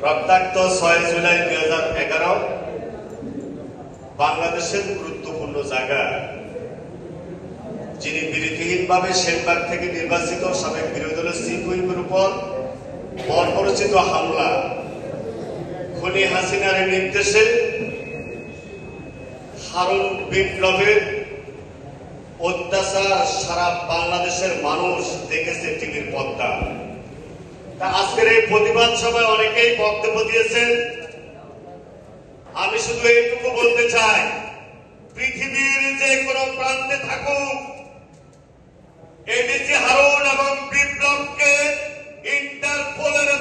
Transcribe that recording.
রক্তাক্ত 6 জুলাই 2011 বাংলাদেশের গুরুত্বপূর্ণ জায়গা যিনি বিরতিহীনভাবে সেনবাগ থেকে নির্বাচিত সাবেক বিরোধী দলের চিফ হুইপের উপর বর্বরচিত হামলা, খুনি হাসিনার নির্দেশে হারুন বিপ্লবের অত্যাচার সারা বাংলাদেশের মানুষ দেখেছে টিভির পর্দা। আজকের এই প্রতিবাদ সভায় অনেকেই বক্তব্য দিয়েছেন। আমি শুধু এইটুকু বলতে চাই, পৃথিবীর যে কোনো প্রান্তে থাকুক, এডিসি হারুন এবং বিপ্লবকে ইন্টারপোলের